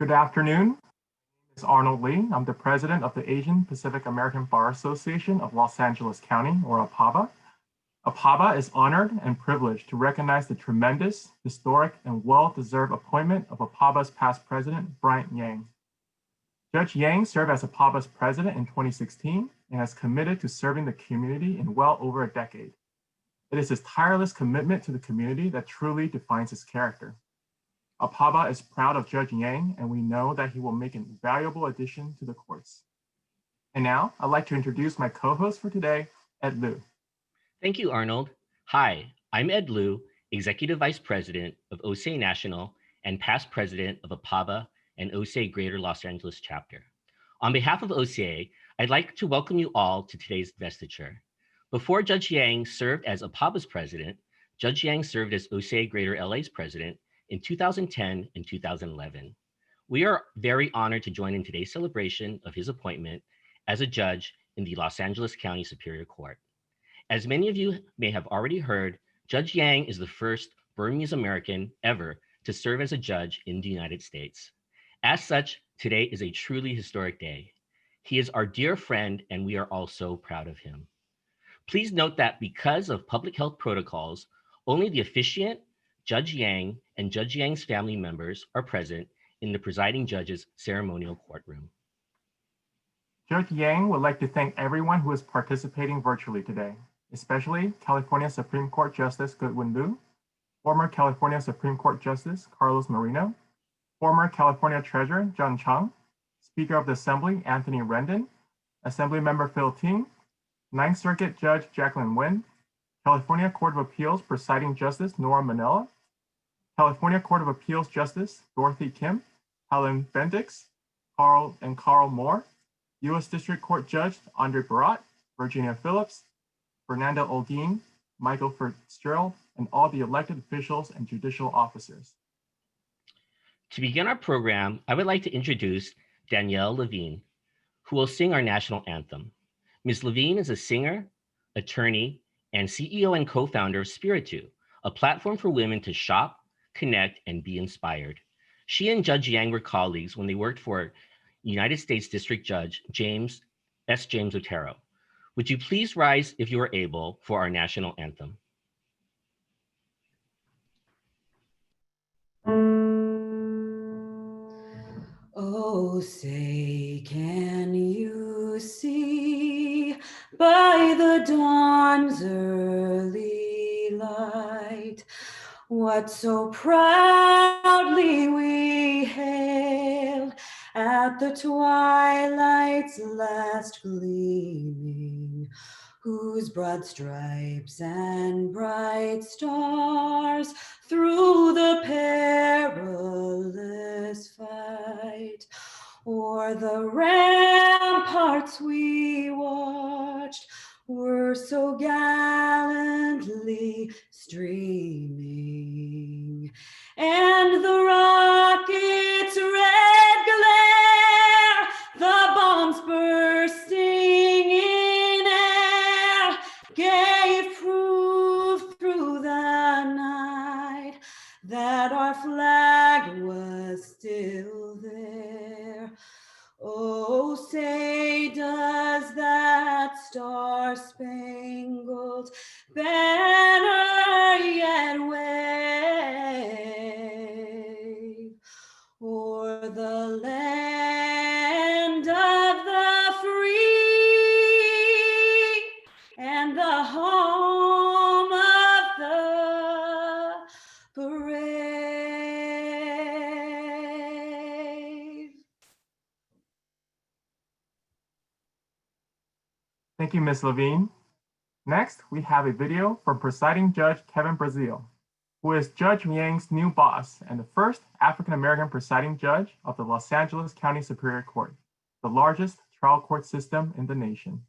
Good afternoon. My name is Arnold Lee. I'm the president of the Asian Pacific American Bar Association of Los Angeles County, or APABA. APABA is honored and privileged to recognize the tremendous, historic, and well-deserved appointment of APABA's past president, Bryant Yang. Judge Yang served as APABA's president in 2016 and has committed to serving the community in well over a decade. It is his tireless commitment to the community that truly defines his character. APABA is proud of Judge Yang, and we know that he will make an invaluable addition to the courts. And now, I'd like to introduce my co-host for today, Ed Liu. Thank you, Arnold. Hi, I'm Ed Liu, Executive Vice President of OSA National and past President of APABA and OSA Greater Los Angeles Chapter. On behalf of OSA, I'd like to welcome you all to today's investiture. Before Judge Yang served as APABA's president, Judge Yang served as OSA Greater LA's president in 2010 and 2011. We are very honored to join in today's celebration of his appointment as a judge in the Los Angeles County Superior Court. As many of you may have already heard, Judge Yang is the first Burmese American ever to serve as a judge in the United States. As such, today is a truly historic day. He is our dear friend, and we are all so proud of him. Please note that because of public health protocols, only the officiant, Judge Yang, and Judge Yang's family members are present in the presiding judge's ceremonial courtroom. Judge Yang would like to thank everyone who is participating virtually today, especially California Supreme Court Justice Goodwin Liu, former California Supreme Court Justice Carlos Marino, former California Treasurer John Chang, Speaker of the Assembly Anthony Rendon, Assemblymember Phil Ting, Ninth Circuit Judge Jacqueline Nguyen, California Court of Appeals Presiding Justice Nora Manella, California Court of Appeals Justice Dorothy Kim, Helen Bendix, Carl Moore, U.S. District Court Judge Andre Barat, Virginia Phillips, Fernando Olguin, Michael Fitzgerald, and all the elected officials and judicial officers. To begin our program, I would like to introduce Danielle Levine, who will sing our national anthem. Ms. Levine is a singer, attorney, and CEO and co-founder of Spiritu, a platform for women to shop, connect, and be inspired. She and Judge Yang were colleagues when they worked for United States District Judge James Otero. Would you please rise if you are able for our national anthem? Oh, say, can you see by the dawn's early light what so proudly we hailed at the twilight's last gleaming, whose broad stripes and bright stars through the perilous fight o'er the ramparts we watched were so gallantly streaming, and the rocket's red glare, the bombs bursting in air, gave proof through the night that our flag was still there. Oh, say, does that star-spangled banner yet wave o'er the land of the free and the home of the brave? Thank you, Ms. Levine. Next, we have a video from presiding judge Kevin Brazil, who is Judge Yang's new boss and the first African-American presiding judge of the Los Angeles County Superior Court, the largest trial court system in the nation.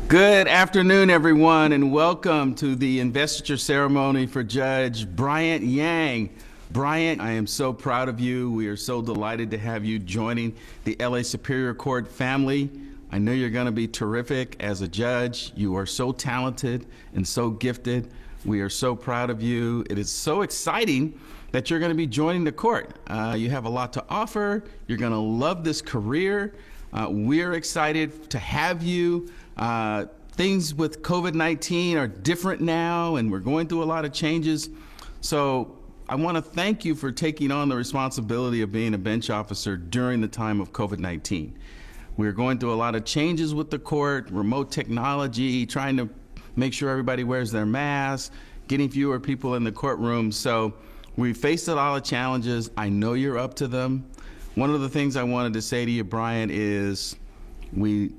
Good afternoon, everyone, and welcome to the investiture ceremony for Judge Bryant Yang. Bryant, I am so proud of you. We are so delighted to have you joining the LA Superior Court family. I know you're going to be terrific as a judge. You are so talented and so gifted. We are so proud of you. It is so exciting that you're going to be joining the court. You have a lot to offer. You're going to love this career. We're excited to have you. Things with COVID-19 are different now, and we're going through a lot of changes. So I want to thank you for taking on the responsibility of being a bench officer during the time of COVID-19. We're going through a lot of changes with the court, remote technology, trying to make sure everybody wears their mask, getting fewer people in the courtroom. So we faced a lot of challenges. I know you're up to them. One of the things I wanted to say to you, Brian, is we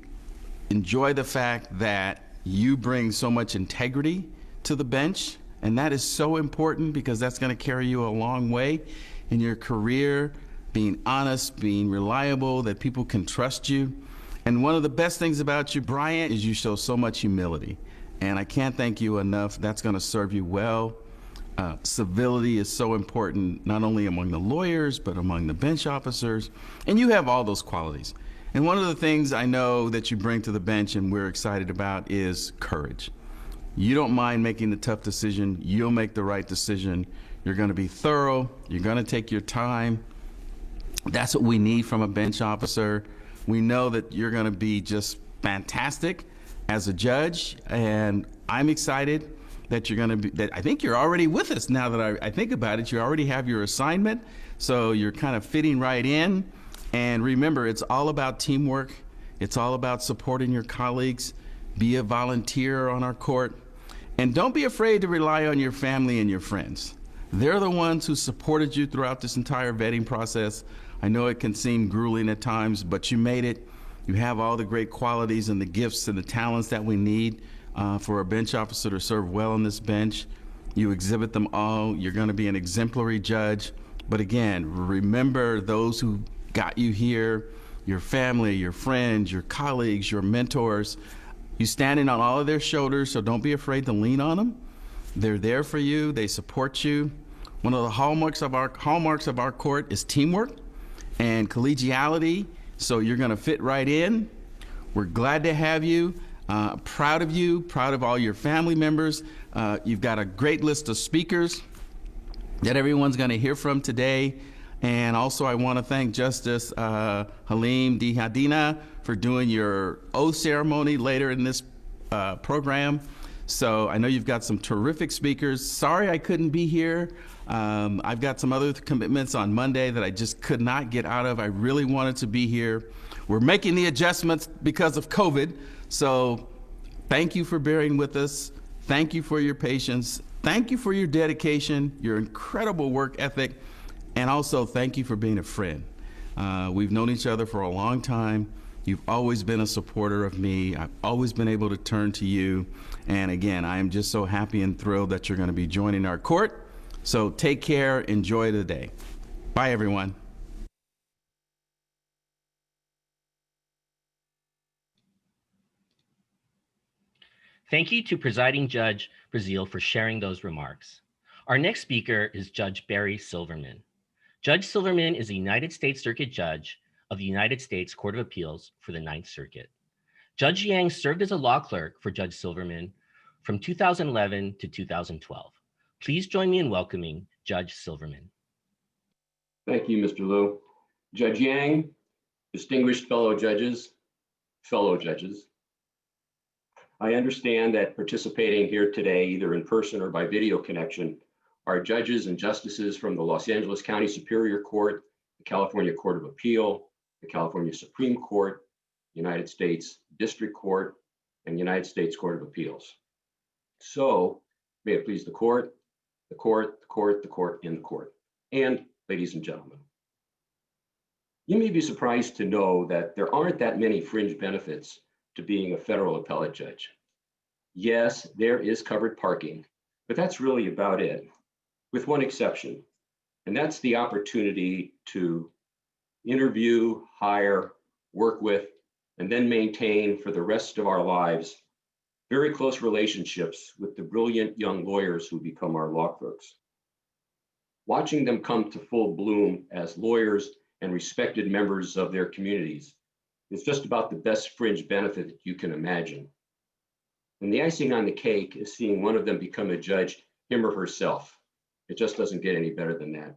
enjoy the fact that you bring so much integrity to the bench, and that is so important because that's going to carry you a long way in your career, being honest, being reliable, that people can trust you. And one of the best things about you, Bryant, is you show so much humility. And I can't thank you enough. That's going to serve you well. Civility is so important, not only among the lawyers, but among the bench officers. And you have all those qualities. And one of the things I know that you bring to the bench and we're excited about is courage. You don't mind making the tough decision. You'll make the right decision. You're going to be thorough. You're going to take your time. That's what we need from a bench officer. We know that you're going to be just fantastic as a judge, and I'm excited that you're going to be, that I think you're already with us now that I think about it. You already have your assignment, so you're kind of fitting right in. And remember, it's all about teamwork. It's all about supporting your colleagues. Be a volunteer on our court. And don't be afraid to rely on your family and your friends. They're the ones who supported you throughout this entire vetting process. I know it can seem grueling at times, but you made it. You have all the great qualities and the gifts and the talents that we need for a bench officer to serve well on this bench. You exhibit them all. You're going to be an exemplary judge. But again, remember those who got you here, your family, your friends, your colleagues, your mentors. You standing on all of their shoulders, so don't be afraid to lean on them. They're there for you. They support you. One of the hallmarks of our court is teamwork and collegiality, so you're going to fit right in. We're glad to have you, proud of you, proud of all your family members. You've got a great list of speakers that everyone's going to hear from today. And also I want to thank Justice Halim Dihadina for doing your oath ceremony later in this program. So I know you've got some terrific speakers. Sorry I couldn't be here. I've got some other commitments on Monday that I just could not get out of. I really wanted to be here. We're making the adjustments because of COVID. So thank you for bearing with us. Thank you for your patience. Thank you for your dedication, your incredible work ethic, and also thank you for being a friend. We've known each other for a long time. You've always been a supporter of me. I've always been able to turn to you. And again, I am just so happy and thrilled that you're going to be joining our court. So take care, enjoy the day. Bye, everyone. Thank you to Presiding Judge Brazil for sharing those remarks. Our next speaker is Judge Barry Silverman. Judge Silverman is a United States Circuit Judge of the United States Court of Appeals for the Ninth Circuit. Judge Yang served as a law clerk for Judge Silverman from 2011 to 2012. Please join me in welcoming Judge Silverman. Thank you, Mr. Liu. Judge Yang, distinguished fellow judges, I understand that participating here today, either in person or by video connection, are judges and justices from the Los Angeles County Superior Court, the California Court of Appeal, the California Supreme Court, United States District Court, and United States Court of Appeals. So, may it please the court, the court, the court, the court, and the court. And ladies and gentlemen, you may be surprised to know that there aren't that many fringe benefits to being a federal appellate judge. Yes, there is covered parking, but that's really about it, with one exception, and that's the opportunity to interview, hire, work with, and then maintain for the rest of our lives very close relationships with the brilliant young lawyers who become our law clerks. watching them come to full bloom as lawyers and respected members of their communities is just about the best fringe benefit that you can imagine. And the icing on the cake is seeing one of them become a judge, him or herself. It just doesn't get any better than that.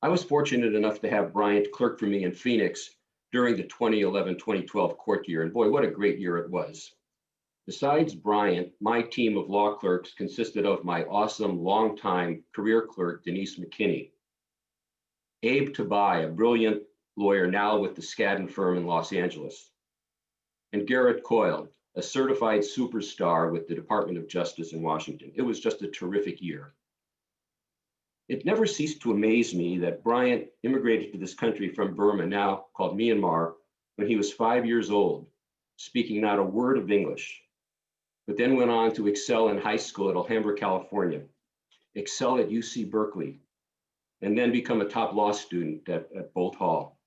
I was fortunate enough to have Bryant clerk for me in Phoenix during the 2011-2012 court year, and boy, what a great year it was. Besides Bryant, my team of law clerks consisted of my awesome longtime career clerk, Denise McKinney, Abe Tabai, a brilliant lawyer now with the Skadden firm in Los Angeles, and Garrett Coyle, a certified superstar with the Department of Justice in Washington. It was just a terrific year. It never ceased to amaze me that Bryant immigrated to this country from Burma, now called Myanmar, when he was 5 years old, speaking not a word of English, but then went on to excel in high school at Alhambra, California, excel at UC Berkeley, and then become a top law student at Bolt Hall.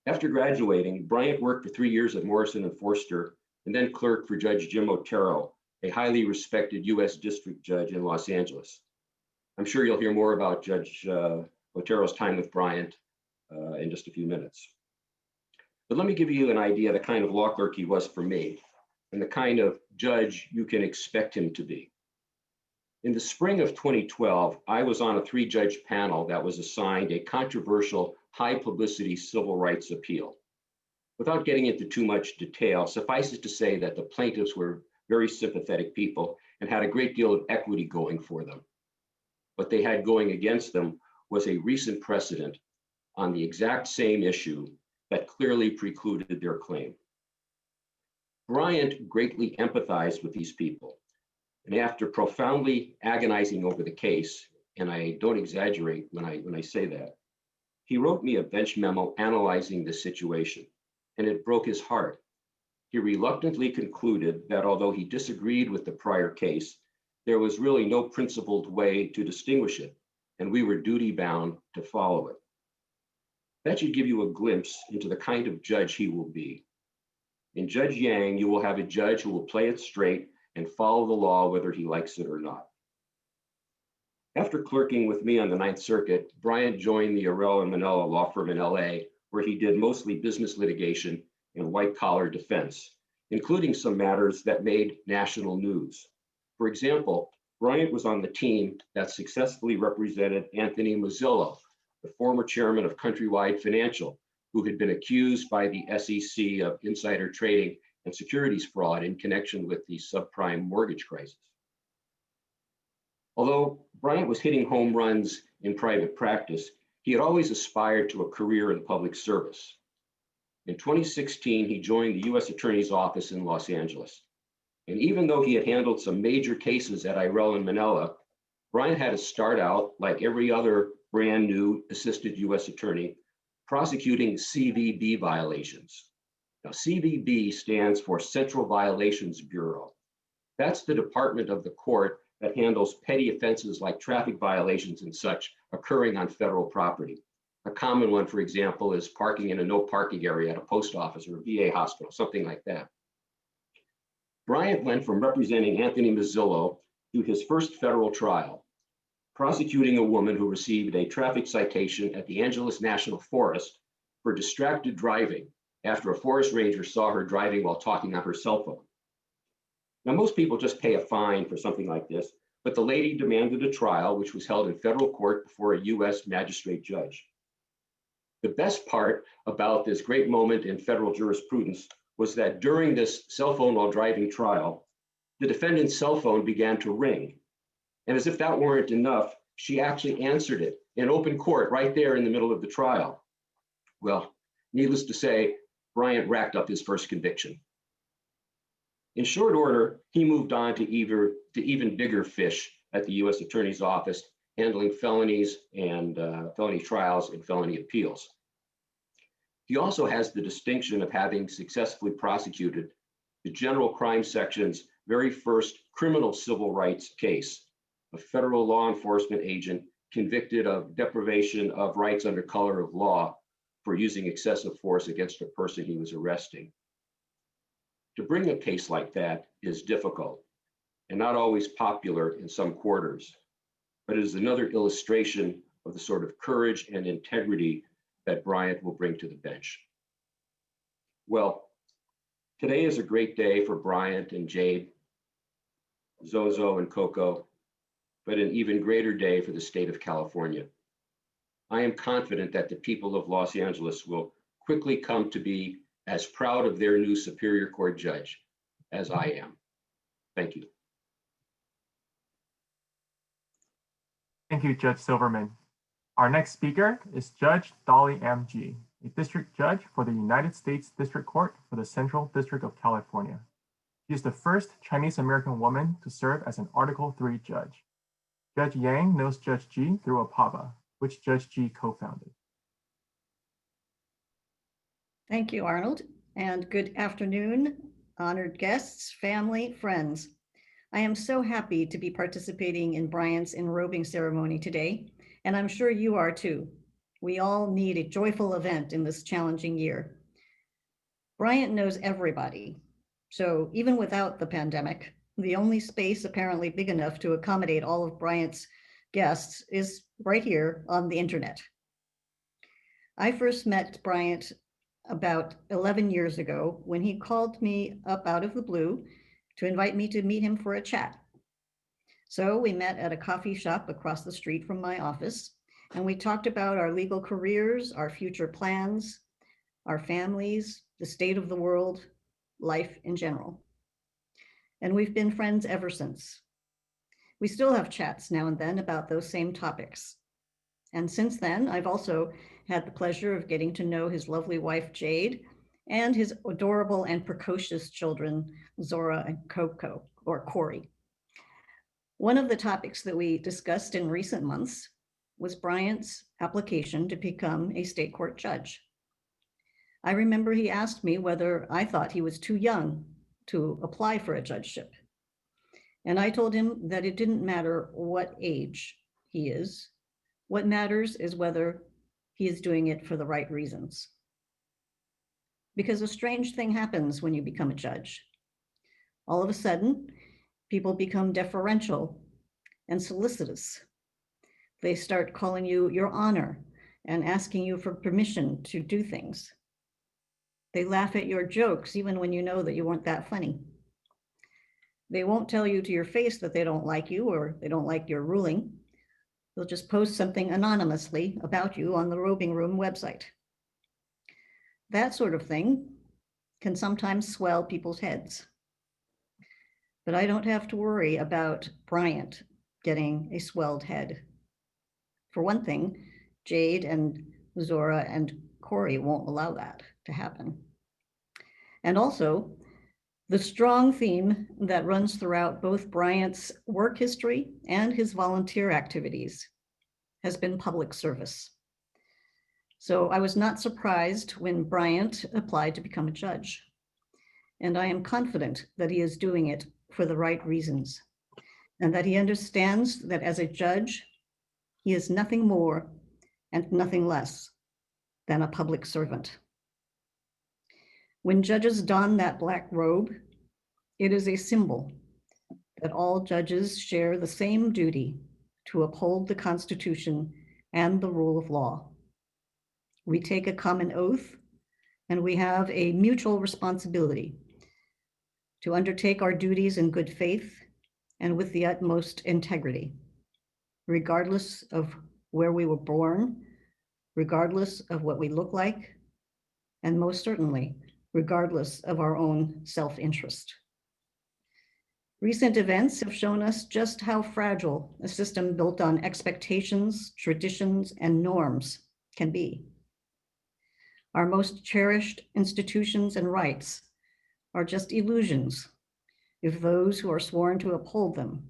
After graduating, Bryant worked for 3 years at Morrison and Foerster, and then clerked for Judge Jim Otero, a highly respected US District Judge in Los Angeles. I'm sure you'll hear more about Judge Otero's time with Bryant in just a few minutes. But let me give you an idea of the kind of law clerk he was for me and the kind of judge you can expect him to be. In the spring of 2012, I was on a 3-judge panel that was assigned a controversial high publicity civil rights appeal. Without getting into too much detail, suffice it to say that the plaintiffs were very sympathetic people and had a great deal of equity going for them. What they had going against them was a recent precedent on the exact same issue that clearly precluded their claim. Bryant greatly empathized with these people, and after profoundly agonizing over the case, and I don't exaggerate when I say that, he wrote me a bench memo analyzing the situation, and it broke his heart. He reluctantly concluded that although he disagreed with the prior case, there was really no principled way to distinguish it, and we were duty-bound to follow it. That should give you a glimpse into the kind of judge he will be. In Judge Yang, you will have a judge who will play it straight and follow the law whether he likes it or not. After clerking with me on the Ninth Circuit, Bryant joined the Arell and Manella law firm in LA, where he did mostly business litigation and white-collar defense, including some matters that made national news. For example, Bryant was on the team that successfully represented Anthony Mazzillo, the former chairman of Countrywide Financial, who had been accused by the SEC of insider trading and securities fraud in connection with the subprime mortgage crisis. Although Bryant was hitting home runs in private practice, he had always aspired to a career in public service. In 2016, he joined the U.S. Attorney's Office in Los Angeles. And even though he had handled some major cases at Arell and Manella, Bryant had to start out, like every other brand new assisted U.S. attorney, prosecuting CVB violations. Now, CVB stands for Central Violations Bureau. That's the department of the court that handles petty offenses like traffic violations and such occurring on federal property. A common one, for example, is parking in a no parking area at a post office or a VA hospital, something like that. Bryant went from representing Anthony Mazzillo to his first federal trial, prosecuting a woman who received a traffic citation at the Angeles National Forest for distracted driving after a forest ranger saw her driving while talking on her cell phone. Now, most people just pay a fine for something like this, but the lady demanded a trial, which was held in federal court before a U.S. magistrate judge. The best part about this great moment in federal jurisprudence was that during this cell phone while driving trial, the defendant's cell phone began to ring. And as if that weren't enough, she actually answered it in open court right there in the middle of the trial. Well, needless to say, Bryant racked up his first conviction. In short order, he moved on to even bigger fish at the U.S. Attorney's Office, handling felonies and felony trials and felony appeals. He also has the distinction of having successfully prosecuted the General Crime Section's very first criminal civil rights case, a federal law enforcement agent convicted of deprivation of rights under color of law for using excessive force against a person he was arresting. To bring a case like that is difficult and not always popular in some quarters. but it is another illustration of the sort of courage and integrity that Bryant will bring to the bench. Well, today is a great day for Bryant and Jade, Zozo and Coco, but an even greater day for the state of California. I am confident that the people of Los Angeles will quickly come to be as proud of their new Superior Court judge as I am. Thank you. Thank you, Judge Silverman. Our next speaker is Judge Dolly M.G., a district judge for the United States District Court for the Central District of California. She is the first Chinese-American woman to serve as an Article III judge. Judge Yang knows Judge G through APAVA, which Judge G co-founded. Thank you, Arnold, and good afternoon, honored guests, family, friends. I am so happy to be participating in Bryant's enrobing ceremony today, and I'm sure you are too. We all need a joyful event in this challenging year. Bryant knows everybody, so even without the pandemic, the only space apparently big enough to accommodate all of Bryant's guests is right here on the internet. I first met Bryant about 11 years ago when he called me up out of the blue to invite me to meet him for a chat. So we met at a coffee shop across the street from my office, and we talked about our legal careers, our future plans, our families, the state of the world, life in general. And we've been friends ever since. We still have chats now and then about those same topics. And since then, I've also had the pleasure of getting to know his lovely wife, Jade, and his adorable and precocious children, Zora and Coco, or Corey. One of the topics that we discussed in recent months was Bryant's application to become a state court judge. I remember he asked me whether I thought he was too young to apply for a judgeship. And I told him that it didn't matter what age he is. What matters is whether he is doing it for the right reasons. Because a strange thing happens when you become a judge. All of a sudden, people become deferential and solicitous. They start calling you your honor and asking you for permission to do things. They laugh at your jokes even when you know that you weren't that funny. They won't tell you to your face that they don't like you or they don't like your ruling. They'll just post something anonymously about you on the Robing Room website. That sort of thing can sometimes swell people's heads. But I don't have to worry about Bryant getting a swelled head. For one thing, Jade and Zora and Corey won't allow that to happen. And also, the strong theme that runs throughout both Bryant's work history and his volunteer activities has been public service. So I was not surprised when Bryant applied to become a judge. And I am confident that he is doing it for the right reasons, and that he understands that as a judge, he is nothing more and nothing less than a public servant. When judges don that black robe, it is a symbol that all judges share the same duty to uphold the Constitution and the rule of law. We take a common oath, and we have a mutual responsibility to undertake our duties in good faith and with the utmost integrity, regardless of where we were born, regardless of what we look like, and most certainly, regardless of our own self-interest. Recent events have shown us just how fragile a system built on expectations, traditions, and norms can be. Our most cherished institutions and rights are just illusions if those who are sworn to uphold them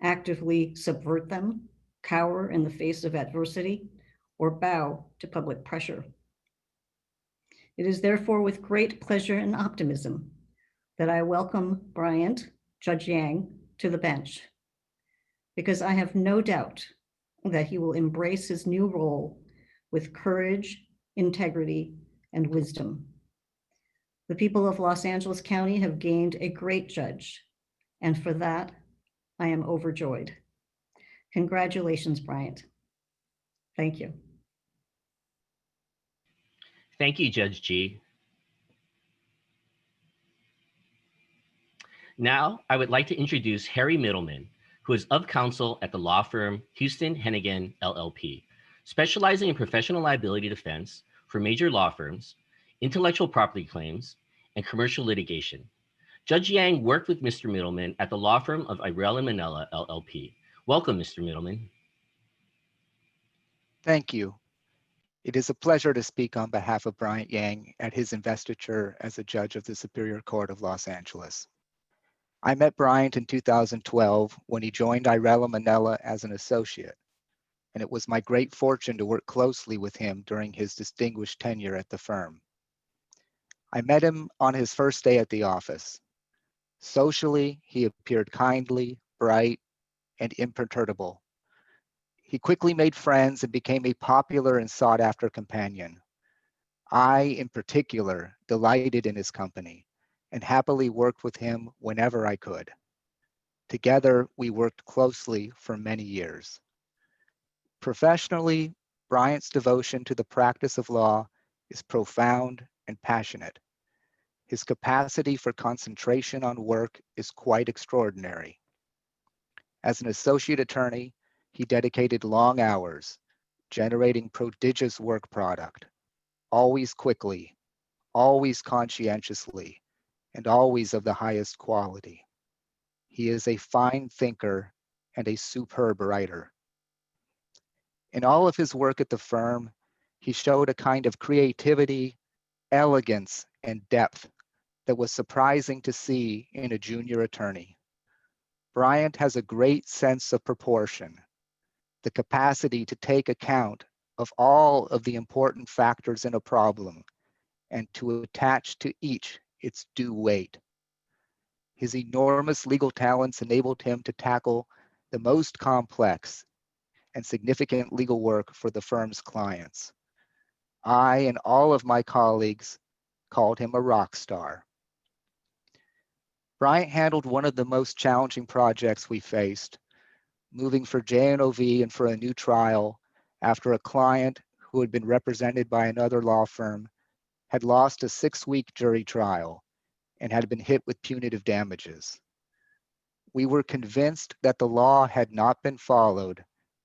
actively subvert them, cower in the face of adversity, or bow to public pressure. It is therefore with great pleasure and optimism that I welcome Bryant, Judge Yang, to the bench, because I have no doubt that he will embrace his new role with courage, integrity, and wisdom. The people of Los Angeles County have gained a great judge, and for that, I am overjoyed. Congratulations, Bryant. Thank you. Thank you, Judge G. Now, I would like to introduce Harry Middleman, who is of counsel at the law firm Houston Hennigan LLP, specializing in professional liability defense for major law firms, intellectual property claims, and commercial litigation. Judge Yang worked with Mr. Middleman at the law firm of Irell and Manella LLP. Welcome, Mr. Middleman. Thank you. It is a pleasure to speak on behalf of Bryant Yang at his investiture as a judge of the Superior Court of Los Angeles. I met Bryant in 2012 when he joined Irell and Manella as an associate, and it was my great fortune to work closely with him during his distinguished tenure at the firm. I met him on his first day at the office. Socially, he appeared kindly, bright, and imperturbable. He quickly made friends and became a popular and sought-after companion. I, in particular, delighted in his company and happily worked with him whenever I could. Together, we worked closely for many years. Professionally, Bryant's devotion to the practice of law is profound and passionate. His capacity for concentration on work is quite extraordinary. As an associate attorney, he dedicated long hours, generating prodigious work product, always quickly, always conscientiously, and always of the highest quality. He is a fine thinker and a superb writer. In all of his work at the firm, he showed a kind of creativity, elegance, and depth that was surprising to see in a junior attorney. Bryant has a great sense of proportion, the capacity to take account of all of the important factors in a problem and to attach to each its due weight. His enormous legal talents enabled him to tackle the most complex and significant legal work for the firm's clients. I and all of my colleagues called him a rock star. Bryant handled one of the most challenging projects we faced, moving for JNOV and for a new trial after a client who had been represented by another law firm had lost a 6-week jury trial and had been hit with punitive damages. We were convinced that the law had not been followed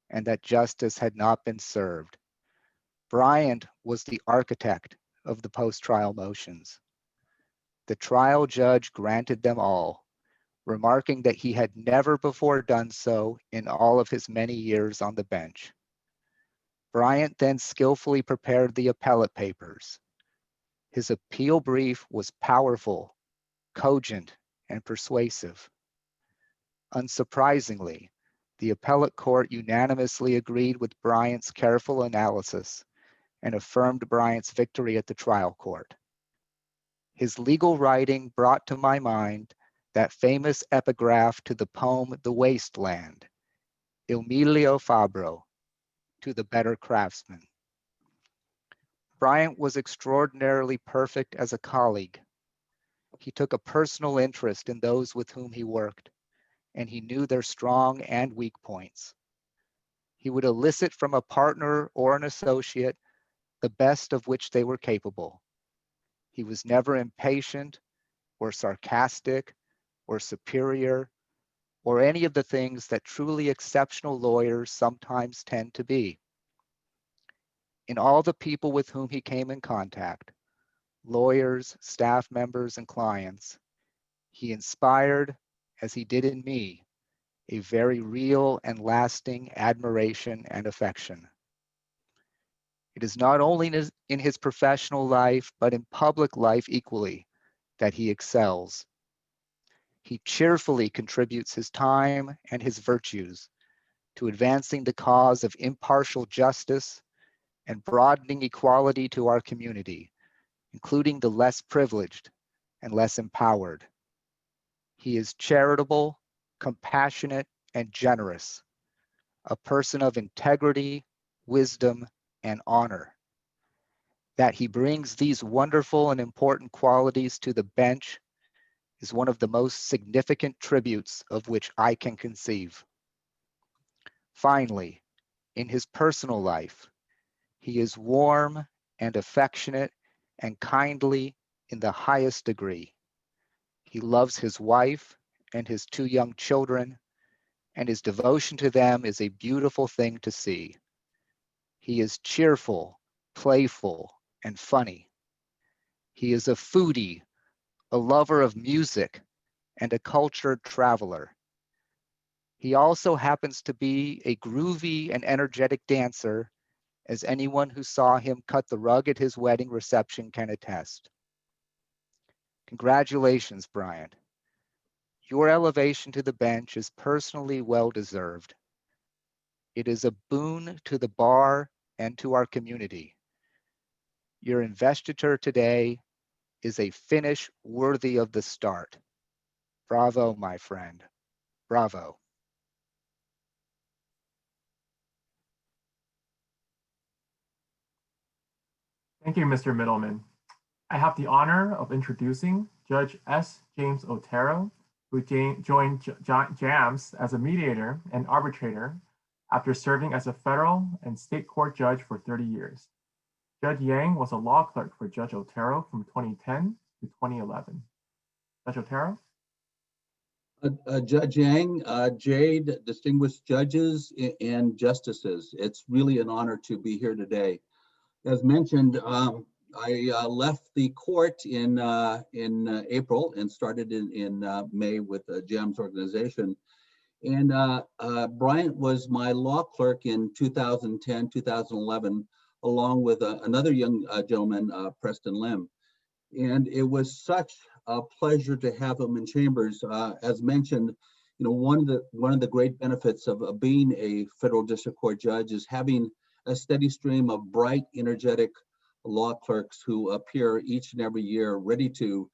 and that justice had not been served. Bryant was the architect of the post-trial motions. The trial judge granted them all, remarking that he had never before done so in all of his many years on the bench. Bryant then skillfully prepared the appellate papers. His appeal brief was powerful, cogent, and persuasive. Unsurprisingly, the appellate court unanimously agreed with Bryant's careful analysis and affirmed Bryant's victory at the trial court. His legal writing brought to my mind that famous epigraph to the poem The Waste Land, Emilio Fabro, to the better craftsman. Bryant was extraordinarily perfect as a colleague. He took a personal interest in those with whom he worked, and he knew their strong and weak points. He would elicit from a partner or an associate the best of which they were capable. He was never impatient or sarcastic or superior or any of the things that truly exceptional lawyers sometimes tend to be. In all the people with whom he came in contact, lawyers, staff members, and clients, he inspired, as he did in me, a very real and lasting admiration and affection. It is not only in his professional life, but in public life equally, that he excels. He cheerfully contributes his time and his virtues to advancing the cause of impartial justice and broadening equality to our community, including the less privileged and less empowered. He is charitable, compassionate, and generous, a person of integrity, wisdom, and honor. That he brings these wonderful and important qualities to the bench is one of the most significant tributes of which I can conceive. Finally, in his personal life, he is warm and affectionate and kindly in the highest degree. He loves his wife and his 2 young children, and his devotion to them is a beautiful thing to see. He is cheerful, playful, and funny. He is a foodie, a lover of music, and a cultured traveler. He also happens to be a groovy and energetic dancer, as anyone who saw him cut the rug at his wedding reception can attest. Congratulations, Bryant. Your elevation to the bench is personally well-deserved. It is a boon to the bar and to our community. Your investiture today is a finish worthy of the start. Bravo, my friend. Bravo. Thank you, Mr. Middleman. I have the honor of introducing Judge S. James Otero, who joined JAMS as a mediator and arbitrator after serving as a federal and state court judge for 30 years. Judge Yang was a law clerk for Judge Otero from 2010 to 2011. Judge Otero? Judge Yang, Jade, distinguished judges and justices, it's really an honor to be here today. As mentioned, I left the court in April and started in May with the JAMS organization. And Bryant was my law clerk in 2010, 2011, along with another young gentleman, Preston Lim. And it was such a pleasure to have him in chambers. As mentioned, you know, one of the great benefits of being a federal district court judge is having a steady stream of bright, energetic law clerks who appear each and every year ready to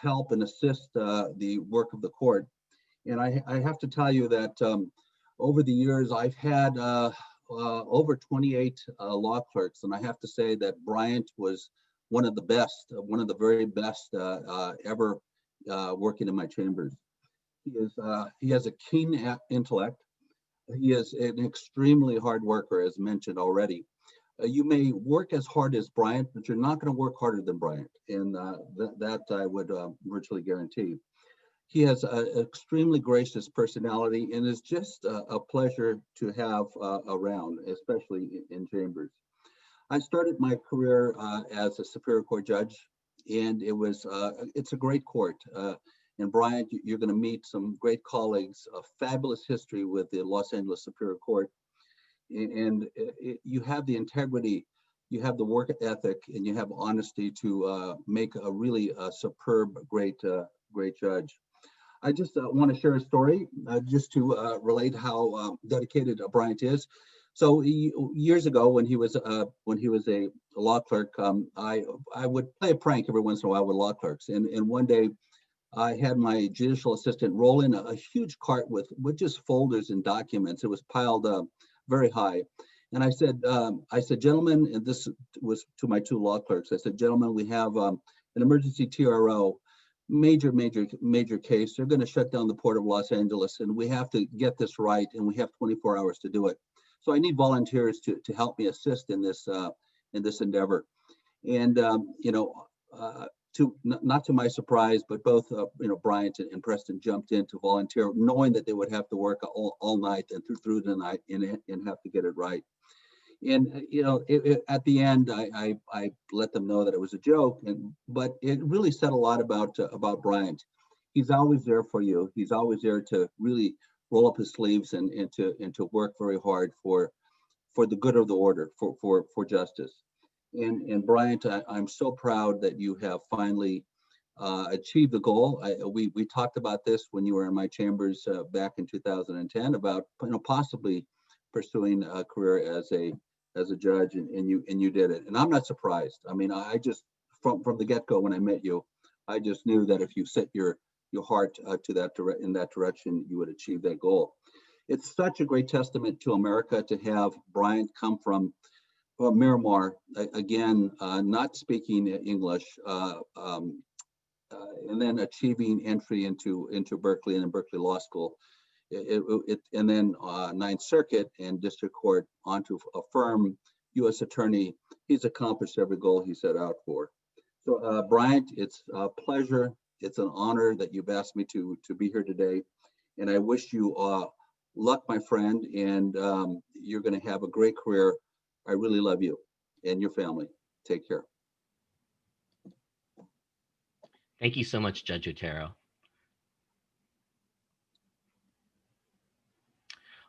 help and assist the work of the court. And I have to tell you that over the years, I've had over 28 law clerks, and I have to say that Bryant was one of the best, one of the very best ever working in my chambers. He has a keen intellect. He is an extremely hard worker, as mentioned already. You may work as hard as Bryant, but you're not going to work harder than Bryant, and that I would virtually guarantee. He has an extremely gracious personality and is just a pleasure to have around, especially in chambers. I started my career as a Superior Court judge, and it's a great court. And Bryant, you're going to meet some great colleagues, a fabulous history with the Los Angeles Superior Court. And you have the integrity, you have the work ethic, and you have honesty to make a really superb, great judge. I just want to share a story just to relate how dedicated Bryant is. So years ago, when he was a law clerk, I would play a prank every once in a while with law clerks. And one day, I had my judicial assistant roll in a huge cart with just folders and documents. It was piled up very high. And I said, gentlemen, and this was to my 2 law clerks. I said, gentlemen, we have an emergency TRO, major case. They're going to shut down the Port of Los Angeles, and we have to get this right, and we have 24 hours to do it. So I need volunteers to help me assist in this endeavor. And not to my surprise, but both Bryant and Preston jumped in to volunteer, knowing that they would have to work all night and through the night and have to get it right. And at the end, I let them know that it was a joke, but it really said a lot about Bryant. He's always there for you. He's always there to really roll up his sleeves and to work very hard for the good of the order, for justice. And Bryant, I'm so proud that you have finally achieved the goal. We talked about this when you were in my chambers back in 2010 about possibly pursuing a career as a judge, and you did it. And I'm not surprised. I mean, I just from the get-go when I met you, I just knew that if you set your heart to in that direction, you would achieve that goal. It's such a great testament to America to have Bryant come from Miramar, again, not speaking English, and then achieving entry into Berkeley and Berkeley Law School. And then Ninth Circuit and District Court onto a firm U.S. Attorney. He's accomplished every goal he set out for. So Bryant, it's a pleasure. It's an honor that you've asked me to be here today. And I wish you luck, my friend, and you're going to have a great career. I really love you and your family. Take care. Thank you so much, Judge Otero.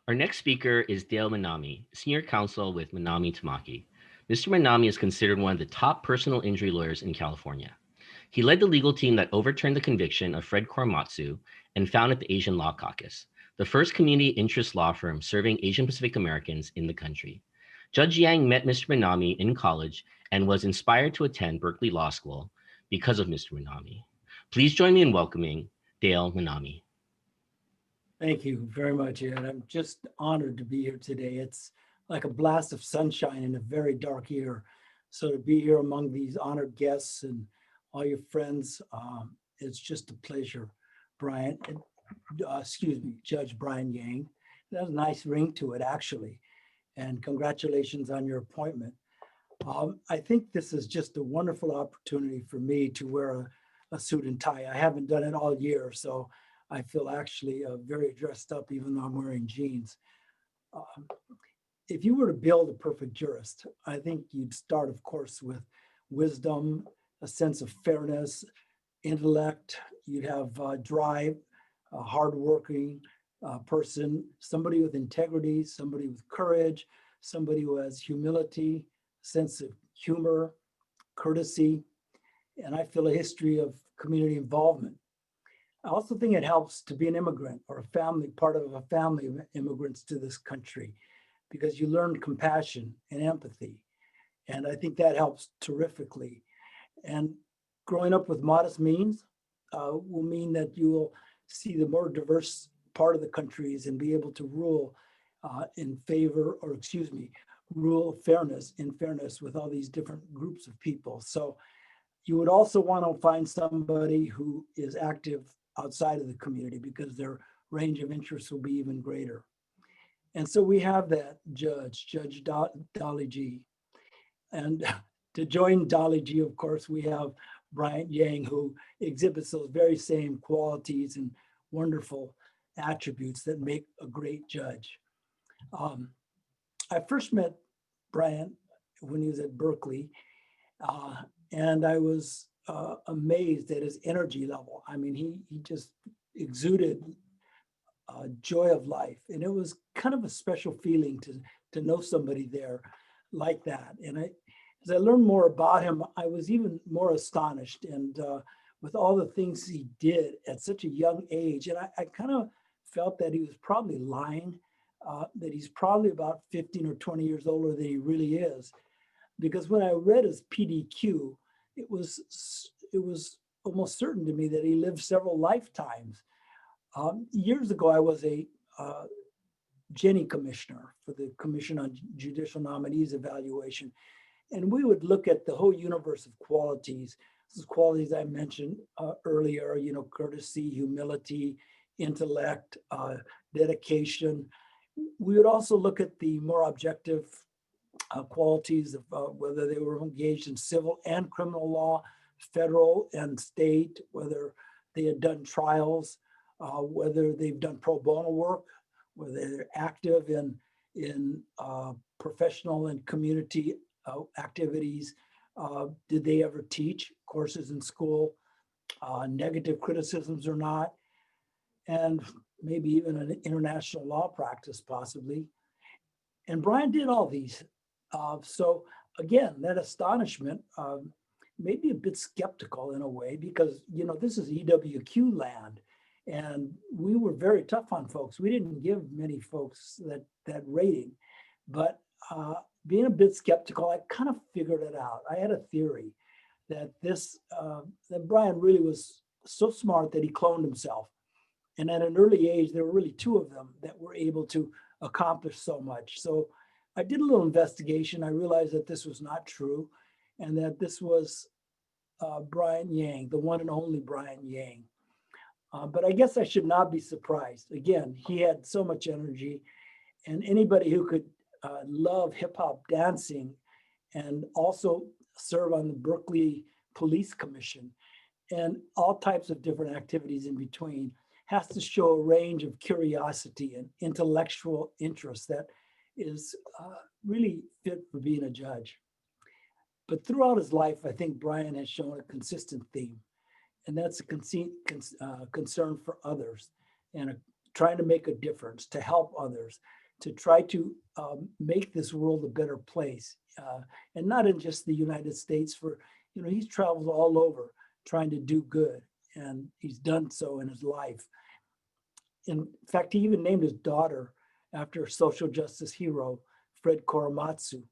Our next speaker is Dale Manami, Senior Counsel with Manami Tamaki. Mr. Manami is considered one of the top personal injury lawyers in California. He led the legal team that overturned the conviction of Fred Korematsu and founded the Asian Law Caucus, the first community interest law firm serving Asian Pacific Americans in the country. Judge Yang met Mr. Manami in college and was inspired to attend Berkeley Law School because of Mr. Manami. Please join me in welcoming Dale Manami. Thank you very much, Ed. I'm just honored to be here today. It's like a blast of sunshine in a very dark year. So to be here among these honored guests and all your friends, it's just a pleasure. Bryant, Judge Brian Yang. That has a nice ring to it, actually. And congratulations on your appointment. I think this is just a wonderful opportunity for me to wear a suit and tie. I haven't done it all year, so I feel actually very dressed up, even though I'm wearing jeans. If you were to build a perfect jurist, I think you'd start, of course, with wisdom, a sense of fairness, intellect. You'd have drive, a hardworking person, somebody with integrity, somebody with courage, somebody who has humility, sense of humor, courtesy, and I feel a history of community involvement. I also think it helps to be an immigrant or a family, part of a family of immigrants to this country, because you learn compassion and empathy. And I think that helps terrifically. And growing up with modest means will mean that you will see the more diverse part of the countries and be able to rule rule fairness with all these different groups of people. So you would also want to find somebody who is active outside of the community because their range of interests will be even greater. And so we have that Judge Dolly G. And to join Dolly G, of course, we have Bryant Yang, who exhibits those very same qualities and wonderful attributes that make a great judge. I first met Bryant when he was at Berkeley, and I was amazed at his energy level. I mean, he just exuded joy of life, and it was kind of a special feeling to know somebody there like that. And as I learned more about him, I was even more astonished, and with all the things he did at such a young age, and I kind of felt that he was probably lying, that he's probably about 15 or 20 years older than he really is, because when I read his PDQ, it was almost certain to me that he lived several lifetimes. Years ago, I was a Jenny commissioner for the Commission on Judicial Nominees Evaluation. And we would look at the whole universe of qualities. These qualities I mentioned earlier, courtesy, humility, intellect, dedication. We would also look at the more objective qualities of whether they were engaged in civil and criminal law, federal and state, whether they had done trials, whether they've done pro bono work, whether they're active in professional and community activities. Did they ever teach courses in school, negative criticisms or not, and maybe even an international law practice possibly. And Brian did all these. So again, that astonishment, maybe a bit skeptical in a way, because this is EWQ land. And we were very tough on folks. We didn't give many folks that rating, but being a bit skeptical, I kind of figured it out. I had a theory that that Brian really was so smart that he cloned himself. And at an early age, there were really two of them that were able to accomplish so much. So I did a little investigation. I realized that this was not true, and that this was Bryant Yang, the one and only Bryant Yang. But I guess I should not be surprised. Again, he had so much energy, and anybody who could love hip hop dancing and also serve on the Berkeley Police Commission and all types of different activities in between has to show a range of curiosity and intellectual interest that is really fit for being a judge. But throughout his life, I think Bryant has shown a consistent theme, and that's a concern for others and trying to make a difference, to help others, to try to make this world a better place. And not in just the United States, he's traveled all over trying to do good, and he's done so in his life. In fact, he even named his daughter after social justice hero, Fred Korematsu.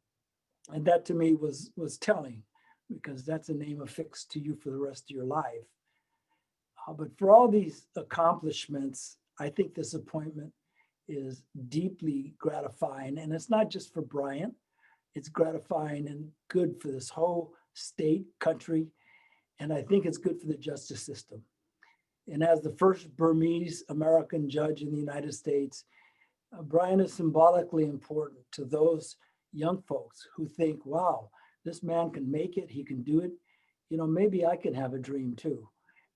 And that to me was telling, because that's a name affixed to you for the rest of your life. But for all these accomplishments, I think this appointment is deeply gratifying. And it's not just for Bryant, it's gratifying and good for this whole state, country, and I think it's good for the justice system. And as the first Burmese American judge in the United States, Bryant is symbolically important to those young folks who think, wow, this man can make it, he can do it. Maybe I can have a dream too.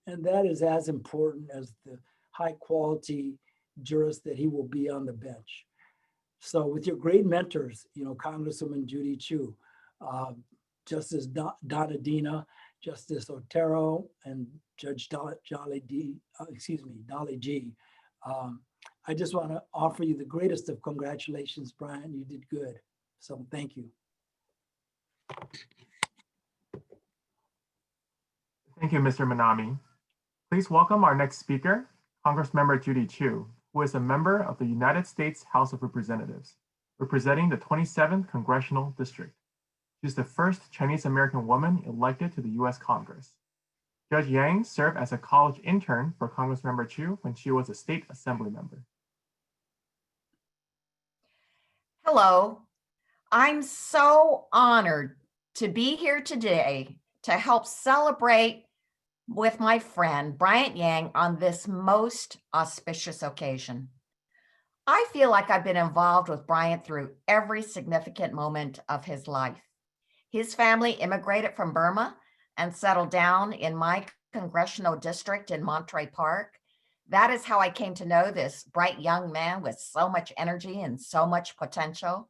And that is as important as the high quality jurist that he will be on the bench. So with your great mentors, Congresswoman Judy Chu, Justice Donna Dina, Justice Otero, and Judge Dolly G. I just want to offer you the greatest of congratulations, Bryant. You did good. So thank you. Thank you, Mr. Manami. Please welcome our next speaker, Congressmember Judy Chu, who is a member of the United States House of Representatives, representing the 27th Congressional District. She's the first Chinese American woman elected to the U.S. Congress. Judge Yang served as a college intern for Congressmember Chu when she was a state assembly member. Hello, I'm so honored to be here today to help celebrate with my friend Bryant Yang on this most auspicious occasion. I feel like I've been involved with Bryant through every significant moment of his life. His family immigrated from Burma and settled down in my congressional district in Monterey Park. That is how I came to know this bright young man with so much energy and so much potential.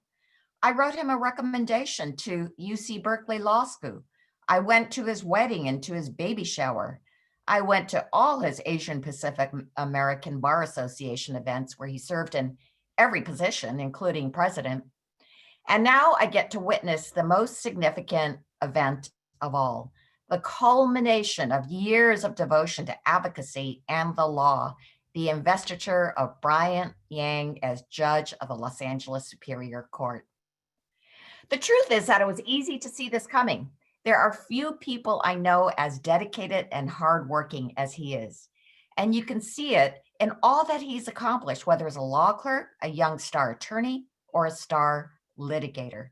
I wrote him a recommendation to UC Berkeley Law School. I went to his wedding and to his baby shower. I went to all his Asian Pacific American Bar Association events where he served in every position, including president. And now I get to witness the most significant event of all, the culmination of years of devotion to advocacy and the law, the investiture of Bryant Yang as judge of the Los Angeles Superior Court. The truth is that it was easy to see this coming. There are few people I know as dedicated and hardworking as he is. And you can see it in all that he's accomplished, whether as a law clerk, a young star attorney, or a star litigator.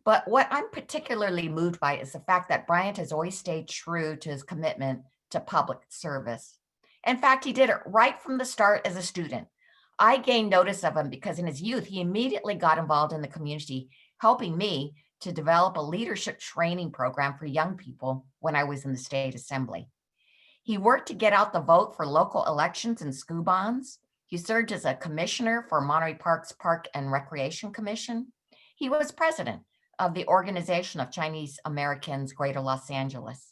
But what I'm particularly moved by is the fact that Bryant has always stayed true to his commitment to public service. In fact, he did it right from the start as a student. I gained notice of him because in his youth, he immediately got involved in the community, helping me to develop a leadership training program for young people when I was in the state assembly. He worked to get out the vote for local elections and school bonds. He served as a commissioner for Monterey Park's Park and Recreation Commission. He was president of the Organization of Chinese Americans, Greater Los Angeles.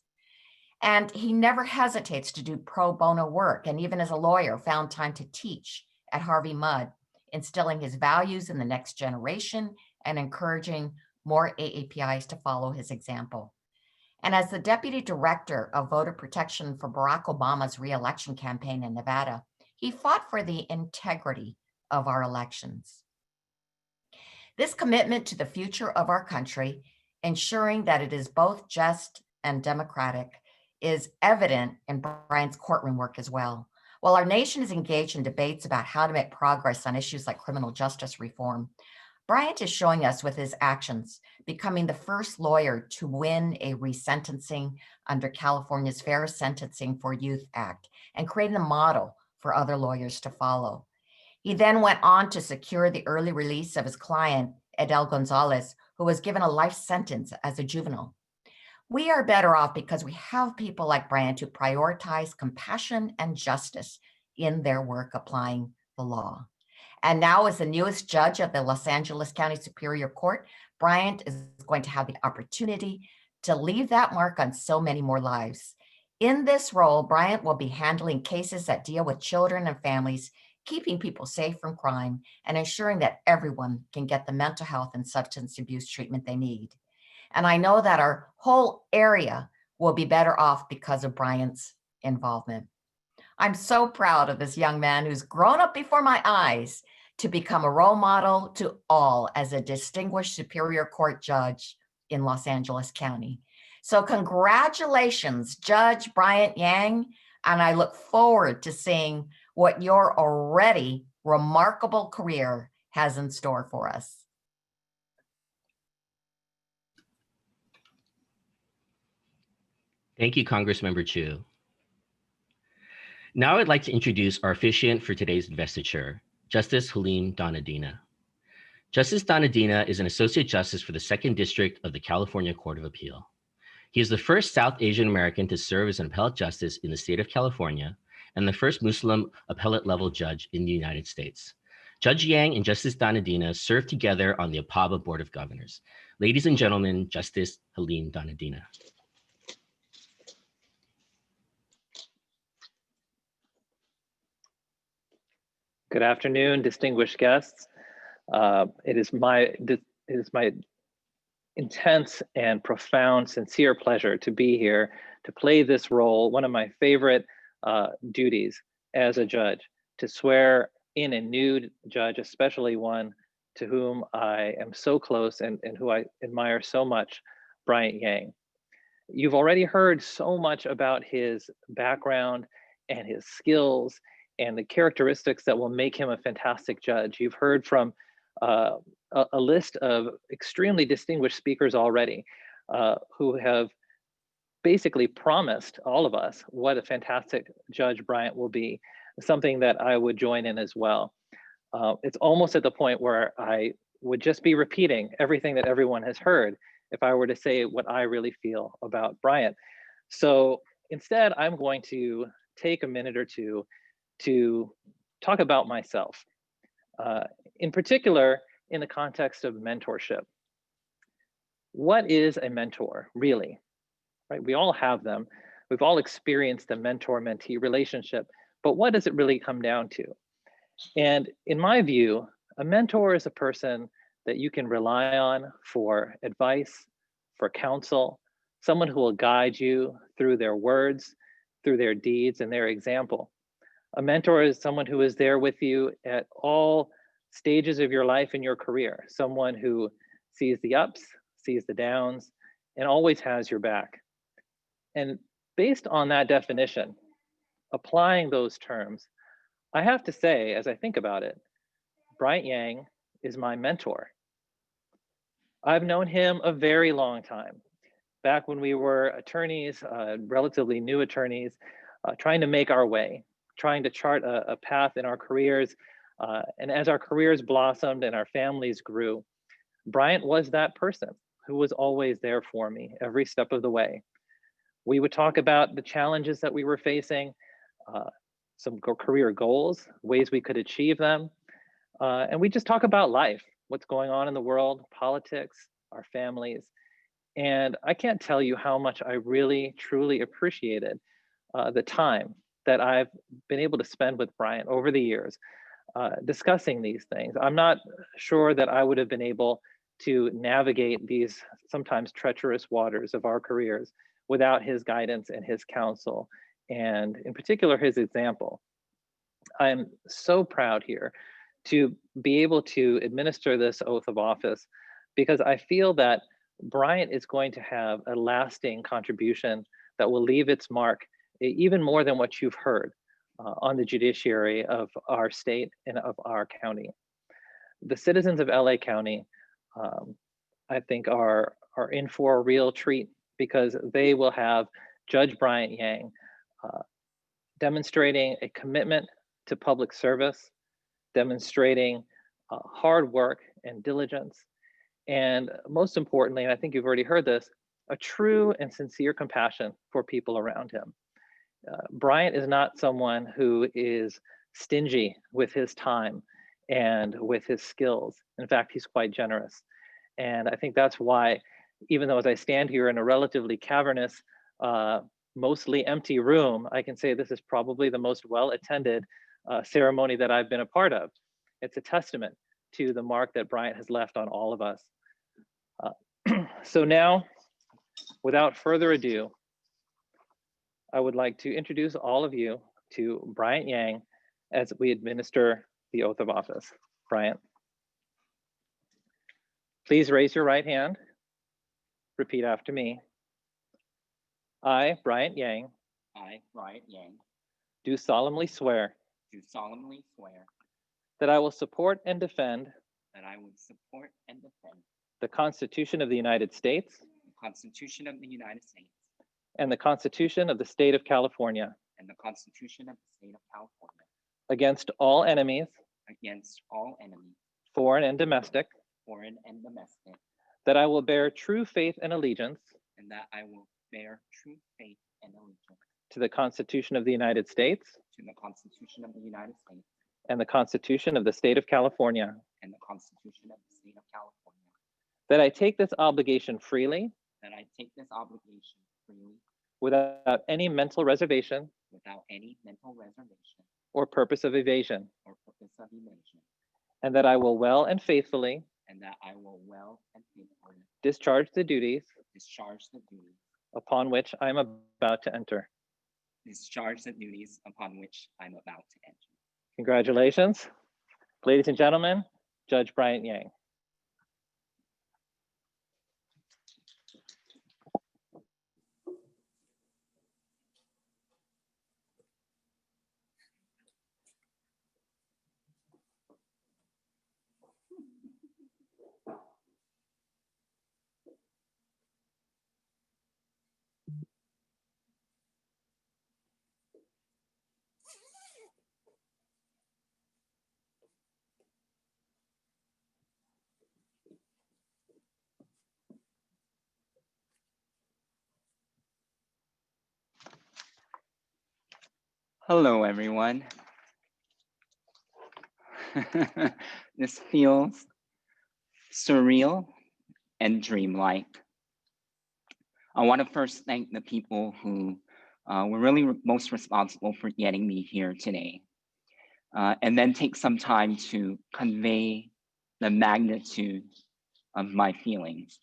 And he never hesitates to do pro bono work, and even as a lawyer, found time to teach at Harvey Mudd, instilling his values in the next generation and encouraging more AAPIs to follow his example. And as the deputy director of voter protection for Barack Obama's re-election campaign in Nevada, he fought for the integrity of our elections. This commitment to the future of our country, ensuring that it is both just and democratic, is evident in Bryant's courtroom work as well. While our nation is engaged in debates about how to make progress on issues like criminal justice reform, Bryant is showing us with his actions, becoming the first lawyer to win a resentencing under California's Fair Sentencing for Youth Act and creating a model for other lawyers to follow. He then went on to secure the early release of his client, Edel Gonzalez, who was given a life sentence as a juvenile. We are better off because we have people like Bryant who prioritize compassion and justice in their work applying the law. And now, as the newest judge of the Los Angeles County Superior Court, Bryant is going to have the opportunity to leave that mark on so many more lives. In this role, Bryant will be handling cases that deal with children and families, keeping people safe from crime, and ensuring that everyone can get the mental health and substance abuse treatment they need. And I know that our whole area will be better off because of Bryant's involvement. I'm so proud of this young man who's grown up before my eyes to become a role model to all as a distinguished Superior Court judge in Los Angeles County. So congratulations, Judge Bryant Yang, and I look forward to seeing what your already remarkable career has in store for us. Thank you, Congressmember Chu. Now I'd like to introduce our officiant for today's investiture, Justice Halim Donadina. Justice Donadina is an Associate Justice for the 2nd District of the California Court of Appeal. He is the first South Asian American to serve as an appellate justice in the state of California and the first Muslim appellate level judge in the United States. Judge Yang and Justice Donadina served together on the APABA Board of Governors. Ladies and gentlemen, Justice Halim Donadina. Good afternoon, distinguished guests. It is my intense and profound, sincere pleasure to be here to play this role, one of my favorite duties as a judge, to swear in a new judge, especially one to whom I am so close and who I admire so much, Bryant Yang. You've already heard so much about his background and his skills and the characteristics that will make him a fantastic judge. You've heard from a list of extremely distinguished speakers already who have basically promised all of us what a fantastic judge Bryant will be, something that I would join in as well. It's almost at the point where I would just be repeating everything that everyone has heard if I were to say what I really feel about Bryant. So instead, I'm going to take a minute or two to talk about myself, in particular, in the context of mentorship. What is a mentor, really? Right? We all have them. We've all experienced a mentor-mentee relationship, but what does it really come down to? And in my view, a mentor is a person that you can rely on for advice, for counsel, someone who will guide you through their words, through their deeds, and their example. A mentor is someone who is there with you at all stages of your life and your career, someone who sees the ups, sees the downs, and always has your back. And based on that definition, applying those terms, I have to say, as I think about it, Bryant Yang is my mentor. I've known him a very long time. Back when we were attorneys, relatively new attorneys, trying to make our way, trying to chart a path in our careers. And as our careers blossomed and our families grew, Bryant was that person who was always there for me every step of the way. We would talk about the challenges that we were facing, some career goals, ways we could achieve them. And we just talk about life, what's going on in the world, politics, our families. And I can't tell you how much I really, truly appreciated the time that I've been able to spend with Bryant over the years, discussing these things. I'm not sure that I would have been able to navigate these sometimes treacherous waters of our careers without his guidance and his counsel, and in particular, his example. I'm so proud here to be able to administer this oath of office because I feel that Bryant is going to have a lasting contribution that will leave its mark even more than what you've heard on the judiciary of our state and of our county. the citizens of LA County, I think are in for a real treat because they will have Judge Bryant Yang demonstrating a commitment to public service, demonstrating hard work and diligence, and most importantly, and I think you've already heard this, a true and sincere compassion for people around him. Bryant is not someone who is stingy with his time and with his skills. In fact, he's quite generous. And I think that's why, even though as I stand here in a relatively cavernous, mostly empty room, I can say this is probably the most well-attended ceremony that I've been a part of. It's a testament to the mark that Bryant has left on all of us. So now, without further ado, I would like to introduce all of you to Bryant Yang as we administer the oath of office. Bryant. Please raise your right hand. Repeat after me. I, Bryant Yang, I, Bryant Yang, do solemnly swear do solemnly swear that I will support and defend that I will support and defend the Constitution of the United States the Constitution of the United States and the Constitution of the State of California and the Constitution of the State of California against all enemies, against all enemies, foreign and domestic, foreign and domestic, that I will bear true faith and allegiance and that I will bear true faith and allegiance to the Constitution of the United States to the Constitution of the United States and the Constitution of the State of California, and the Constitution of the State of California, that I take this obligation freely that I take this obligation freely without any mental reservation without any mental reservation or purpose of evasion, or purpose of evasion, and that I will well and faithfully and that I will well and faithfully discharge the duties discharge the duties upon which I am about to enter. upon which I'm about to enter. Congratulations. Ladies and gentlemen, Judge Bryant Yang. Hello, everyone. This feels surreal and dreamlike. I want to first thank the people who were really most responsible for getting me here today, and then take some time to convey the magnitude of my feelings.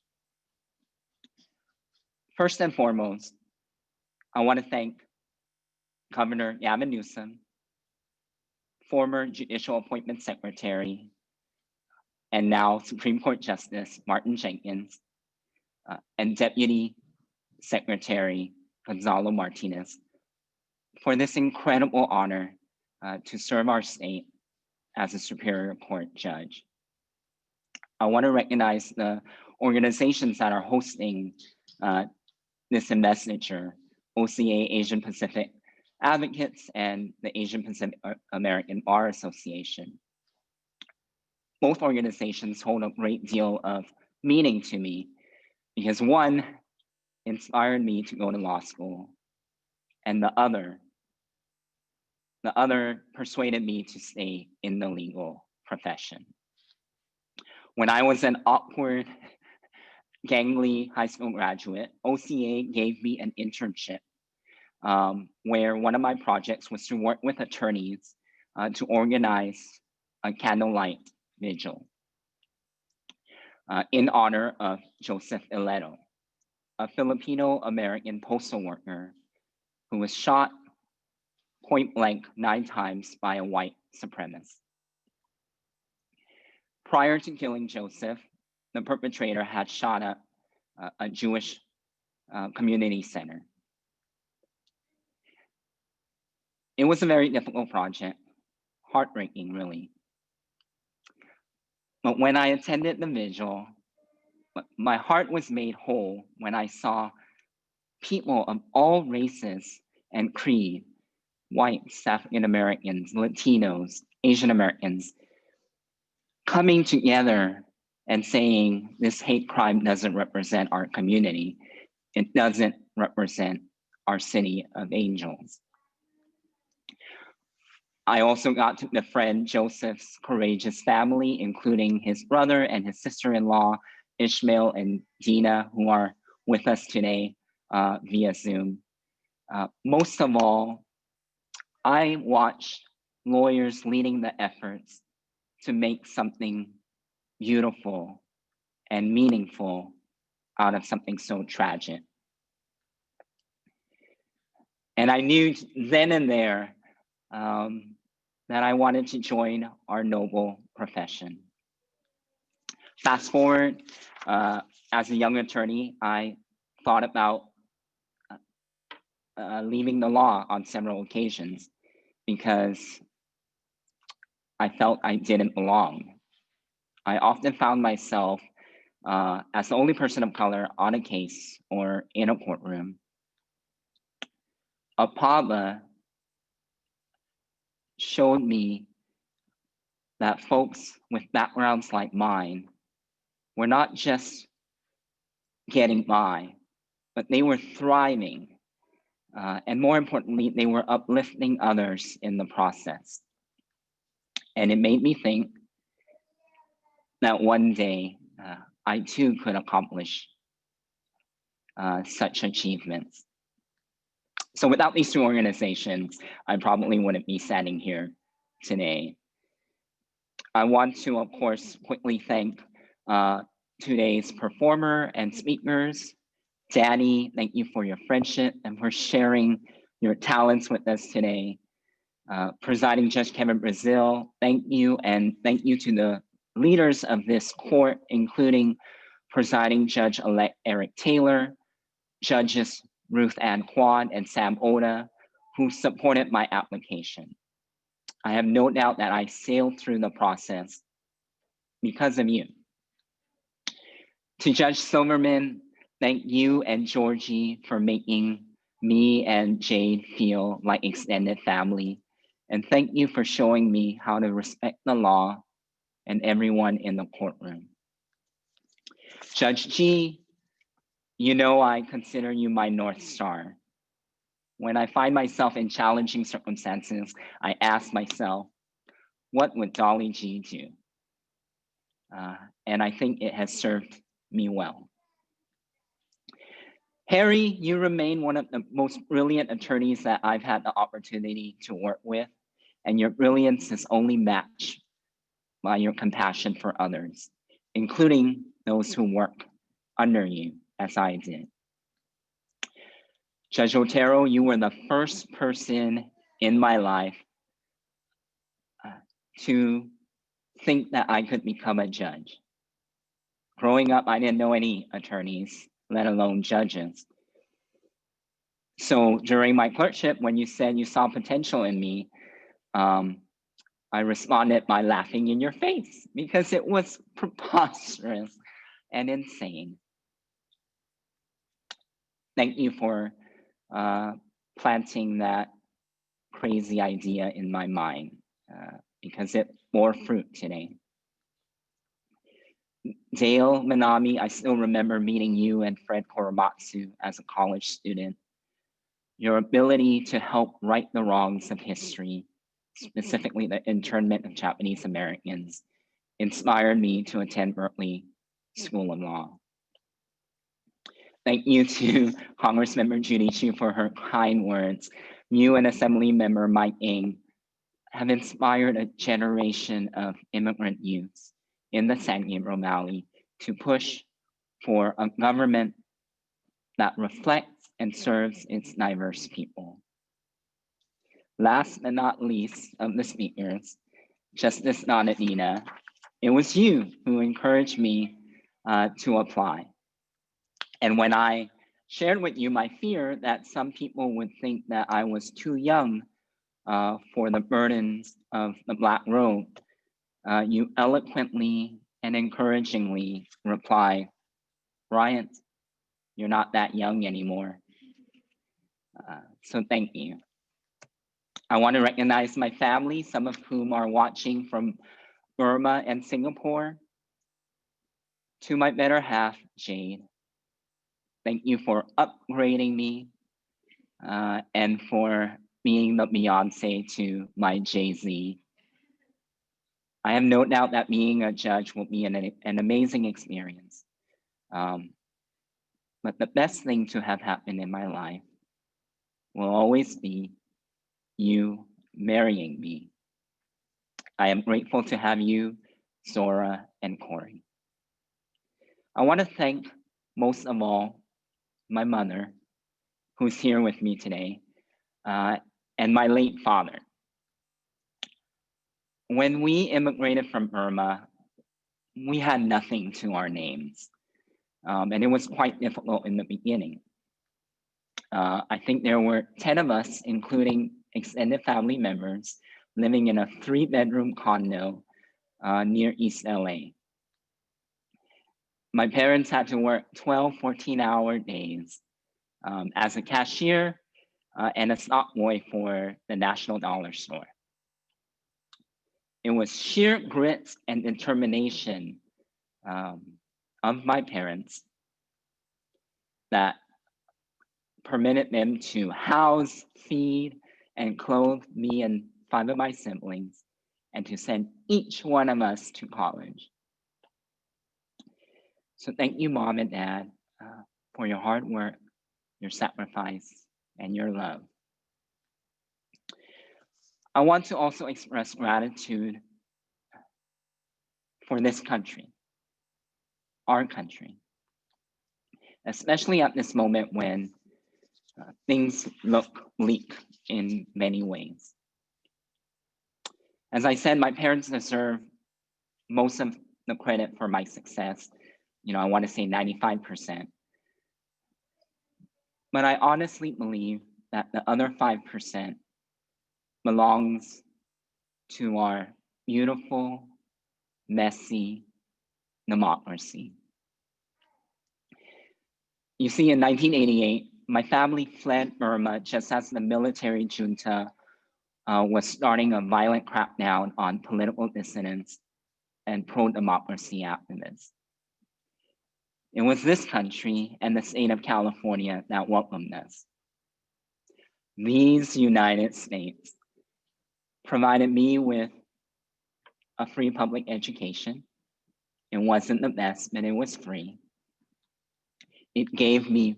First and foremost, I want to thank Governor Gavin Newsom, former Judicial Appointment Secretary, and now Supreme Court Justice Martin Jenkins, and Deputy Secretary Gonzalo Martinez for this incredible honor to serve our state as a Superior Court judge. I want to recognize the organizations that are hosting this investiture, OCA Asian Pacific Advocates and the Asian Pacific American Bar Association. Both organizations hold a great deal of meaning to me because one inspired me to go to law school, and the other persuaded me to stay in the legal profession. When I was an awkward, gangly high school graduate, OCA gave me an internship where one of my projects was to work with attorneys to organize a candlelight vigil in honor of Joseph Ileto, a Filipino-American postal worker who was shot point blank 9 times by a white supremacist. Prior to killing Joseph, the perpetrator had shot up a Jewish community center. It was a very difficult project, heartbreaking, really. But when I attended the vigil, my heart was made whole when I saw people of all races and creed, whites, African Americans, Latinos, Asian Americans, coming together and saying this hate crime doesn't represent our community. It doesn't represent our city of angels. I also got to befriend Joseph's courageous family, including his brother and his sister-in-law, Ishmael and Dina, who are with us today via Zoom. Most of all, I watched lawyers leading the efforts to make something beautiful and meaningful out of something so tragic. And I knew then and there that I wanted to join our noble profession. Fast forward, as a young attorney, I thought about leaving the law on several occasions because I felt I didn't belong. I often found myself as the only person of color on a case or in a courtroom. Apava showed me that folks with backgrounds like mine were not just getting by, but they were thriving. And more importantly, they were uplifting others in the process. And it made me think that one day I too could accomplish such achievements. So without these two organizations, I probably wouldn't be standing here today. I want to, of course, quickly thank today's performer and speakers. Danny, thank you for your friendship and for sharing your talents with us today. Presiding Judge Kevin Brazil, thank you, and thank you to the leaders of this court, including Presiding Judge-elect Eric Taylor, Judges Ruth Ann Kwan and Sam Oda, who supported my application. I have no doubt that I sailed through the process because of you. To Judge Silverman, thank you and Georgie for making me and Jade feel like extended family. And thank you for showing me how to respect the law and everyone in the courtroom. Judge G, you know I consider you my North Star. When I find myself in challenging circumstances, I ask myself, what would Dolly G do? And I think it has served me well. Harry, you remain one of the most brilliant attorneys that I've had the opportunity to work with, and your brilliance is only matched by your compassion for others, including those who work under you, as I did. Judge Otero, you were the first person in my life to think that I could become a judge. Growing up, I didn't know any attorneys, let alone judges. So during my clerkship, when you said you saw potential in me, I responded by laughing in your face because it was preposterous and insane. Thank you for planting that crazy idea in my mind because it bore fruit today. Dale Manami, I still remember meeting you and Fred Korematsu as a college student. Your ability to help right the wrongs of history, specifically the internment of Japanese Americans, inspired me to attend Berkeley School of Law. Thank you to Congressmember Judy Chu for her kind words. You and Assemblymember Mike Ng have inspired a generation of immigrant youths in the San Gabriel Valley to push for a government that reflects and serves its diverse people. Last but not least of the speakers, Justice Donadina, it was you who encouraged me to apply. And when I shared with you my fear that some people would think that I was too young for the burdens of the Black robe, you eloquently and encouragingly reply, Bryant, you're not that young anymore. So thank you. I want to recognize my family, some of whom are watching from Burma and Singapore. To my better half, Jade, thank you for upgrading me and for being the Beyonce to my Jay-Z. I have no doubt that being a judge will be an amazing experience. But the best thing to have happened in my life will always be you marrying me. I am grateful to have you, Zora and Corey. I want to thank most of all my mother, who's here with me today, and my late father. When we immigrated from Burma, we had nothing to our names, and it was quite difficult in the beginning. I think there were 10 of us, including extended family members, living in a 3-bedroom condo near East LA. My parents had to work 12, 14-hour days as a cashier and a stock boy for the National Dollar Store. It was sheer grit and determination of my parents that permitted them to house, feed, and clothe me and 5 of my siblings, and to send each one of us to college. So thank you, Mom and Dad, for your hard work, your sacrifice, and your love. I want to also express gratitude for this country, our country, especially at this moment when things look bleak in many ways. As I said, my parents deserve most of the credit for my success. I want to say 95%. But I honestly believe that the other 5% belongs to our beautiful, messy democracy. You see, in 1988, my family fled Burma just as the military junta was starting a violent crackdown on political dissidents and pro-democracy activists. It was this country and the state of California that welcomed us. These United States provided me with a free public education. It wasn't the best, but it was free. It gave me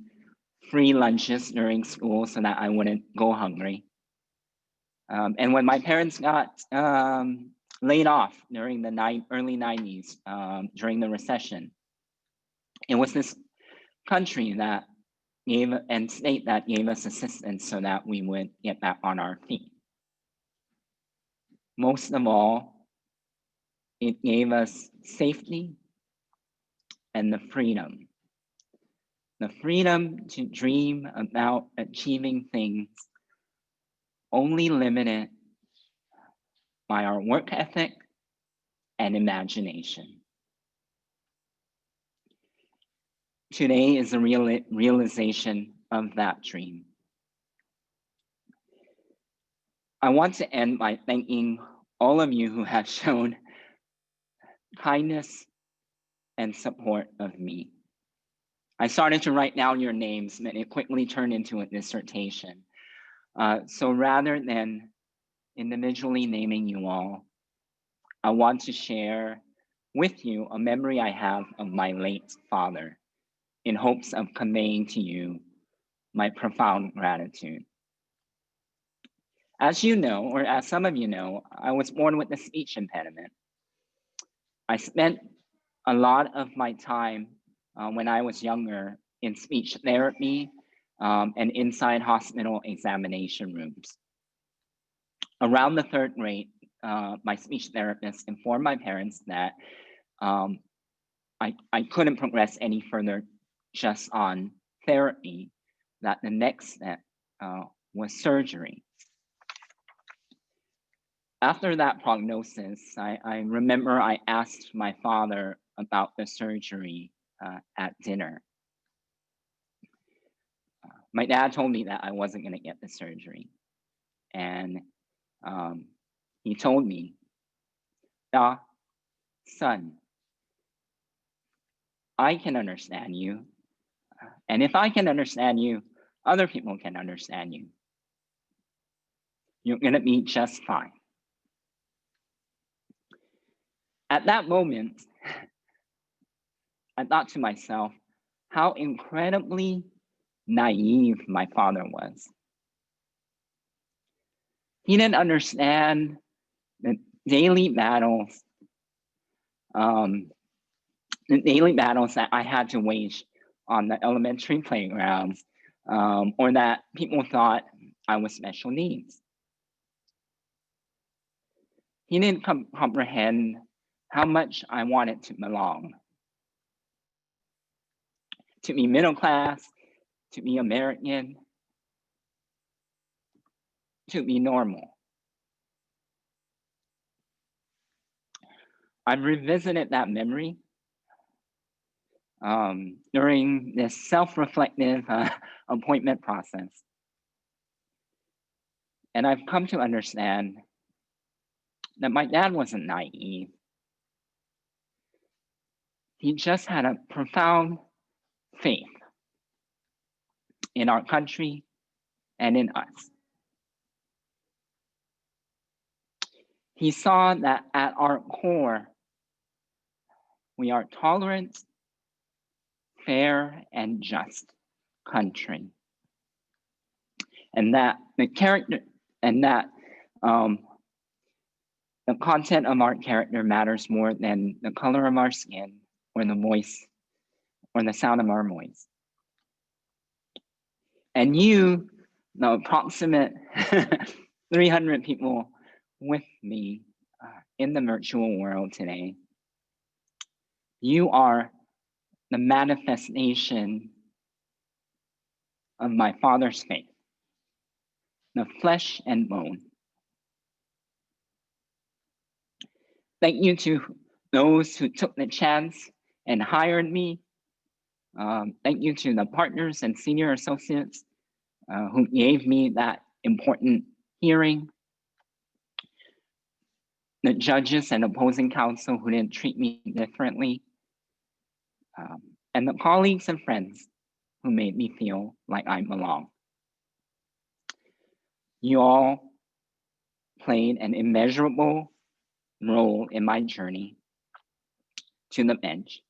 free lunches during school so that I wouldn't go hungry. And when my parents got laid off during the early 90s, during the recession, it was this country that state that gave us assistance so that we would get back on our feet. Most of all, it gave us safety and the freedom to dream about achieving things only limited by our work ethic and imagination. Today is a realization of that dream. I want to end by thanking all of you who have shown kindness and support of me. I started to write down your names, and it quickly turned into a dissertation. So rather than individually naming you all, I want to share with you a memory I have of my late father in hopes of conveying to you my profound gratitude. As you know, or as some of you know, I was born with a speech impediment. I spent a lot of my time when I was younger in speech therapy and inside hospital examination rooms. Around the 3rd grade, my speech therapist informed my parents that I couldn't progress any further just on therapy, that the next step was surgery. After that prognosis, I remember I asked my father about the surgery at dinner. My dad told me that I wasn't going to get the surgery. And he told me, son, I can understand you. And if I can understand you, other people can understand you. You're going to be just fine. At that moment, I thought to myself how incredibly naive my father was. He didn't understand the daily battles, that I had to wage on the elementary playgrounds, or that people thought I was special needs. He didn't comprehend how much I wanted to belong, to be middle class, to be American, to be normal. I've revisited that memory during this self-reflective appointment process. And I've come to understand that my dad wasn't naive. He just had a profound faith in our country and in us. He saw that at our core, we are tolerant, fair, and just country. And that the character and that the content of our character matters more than the color of our skin or the voice or the sound of our voice. And you, the approximate 300 people with me in the virtual world today, you are the manifestation of my father's faith, the flesh and bone. Thank you to those who took the chance and hired me. Thank you to the partners and senior associates who gave me that important hearing. The judges and opposing counsel who didn't treat me differently. And the colleagues and friends who made me feel like I belong. You all played an immeasurable role in my journey to the bench.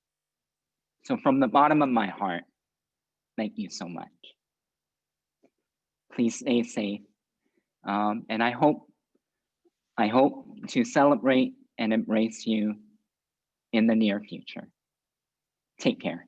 So from the bottom of my heart, thank you so much. Please stay safe. And I hope to celebrate and embrace you in the near future. Take care.